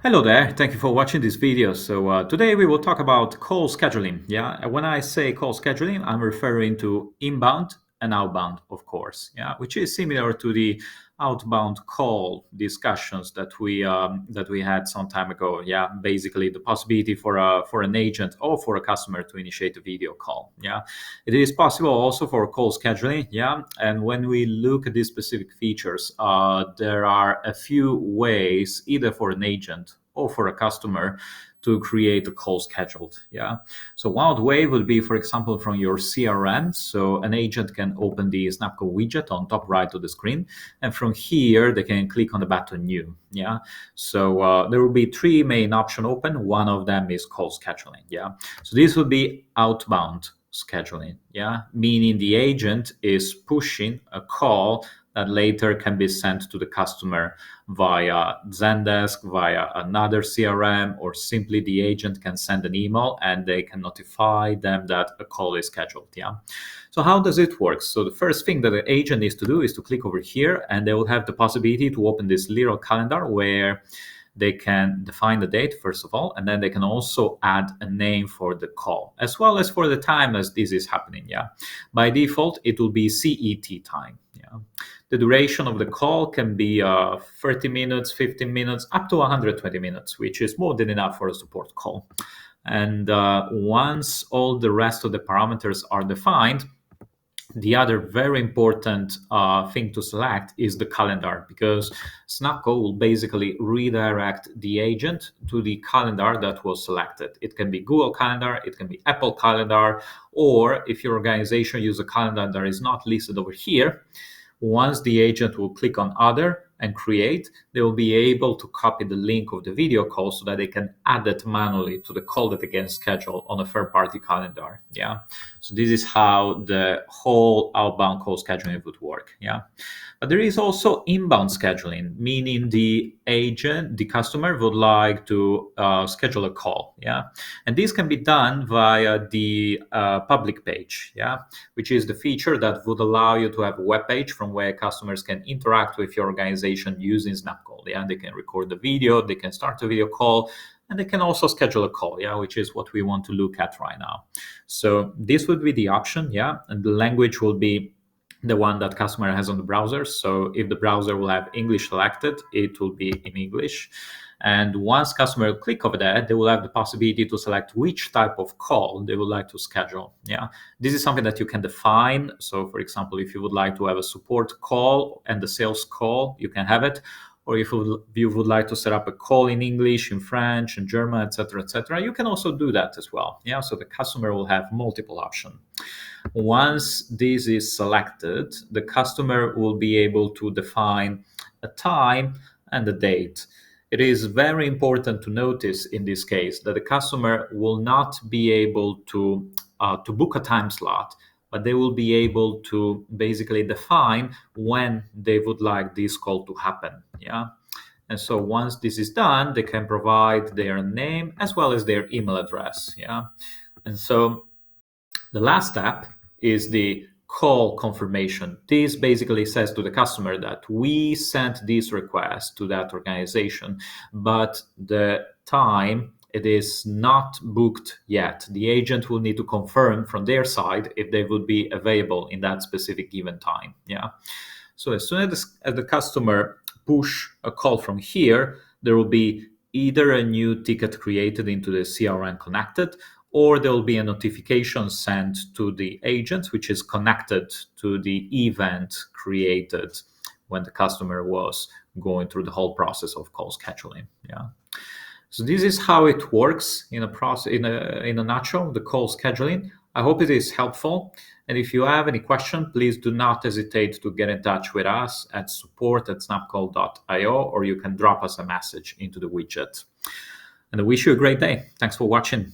Hello there. Thank you for watching this video. Today we will talk about call scheduling. Yeah, and when I say call scheduling, I'm referring to inbound and outbound, of course. Yeah, which is similar to the outbound call discussions that we had some time ago. Yeah, basically the possibility for an agent or for a customer to initiate a video call. Yeah, it is possible also for call scheduling. Yeah, and when we look at these specific features, there are a few ways either for an agent or for a customer to create a call scheduled. Yeah. So one way would be, for example, from your CRM. So an agent can open the Snapcall widget on top right of the screen, and from here they can click on the button New. Yeah. So there will be three main options open. One of them is call scheduling. Yeah. So this would be outbound scheduling. Yeah, meaning the agent is pushing a call that later can be sent to the customer via Zendesk, via another CRM, or simply the agent can send an email and they can notify them that a call is scheduled. Yeah. So how does it work? So the first thing that the agent needs to do is to click over here, and they will have the possibility to open this little calendar where they can define the date first of all, and then they can also add a name for the call as well as for the time as this is happening. Yeah, by default it will be CET time. Yeah, the duration of the call can be 30 minutes, 15 minutes, up to 120 minutes, which is more than enough for a support call. And once all the rest of the parameters are defined, the other very important thing to select is the calendar, because Snapcall will basically redirect the agent to the calendar that was selected. It can be Google Calendar, it can be Apple Calendar, or if your organization uses a calendar that is not listed over here, once the agent will click on Other and Create, they will be able to copy the link of the video call so that they can add it manually to the call that they can schedule on a third-party calendar. Yeah. So this is how the whole outbound call scheduling would work. Yeah. But there is also inbound scheduling, meaning the agent, the customer would like to schedule a call. Yeah. And this can be done via the public page. Yeah, which is the feature that would allow you to have a web page from where customers can interact with your organization using Snapcall. Yeah, they can record the video, they can start a video call, and they can also schedule a call. Yeah, which is what we want to look at right now. So this would be the option. Yeah, and the language will be the one that customer has on the browser. So if the browser will have English selected, it will be in English. And once customer click over there, they will have the possibility to select which type of call they would like to schedule. Yeah, this is something that you can define. So for example, if you would like to have a support call and the sales call, you can have it. Or if you would like to set up a call in English, in French, in German, etc., you can also do that as well. Yeah, so the customer will have multiple options. Once this is selected, the customer will be able to define a time and a date. It is very important to notice in this case that the customer will not be able to book a time slot, but they will be able to basically define when they would like this call to happen. Yeah. And so once this is done, they can provide their name as well as their email address. Yeah. And so the last step is the call confirmation. This basically says to the customer that we sent this request to that organization, but the time, it is not booked yet. The agent will need to confirm from their side if they would be available in that specific given time. Yeah. So as soon as the customer push a call from here, there will be either a new ticket created into the CRM connected, or there will be a notification sent to the agent, which is connected to the event created when the customer was going through the whole process of call scheduling. Yeah. So this is how it works in a nutshell, the call scheduling. I hope it is helpful. And if you have any question, please do not hesitate to get in touch with us at support@snapcall.io, or you can drop us a message into the widget. And I wish you a great day. Thanks for watching.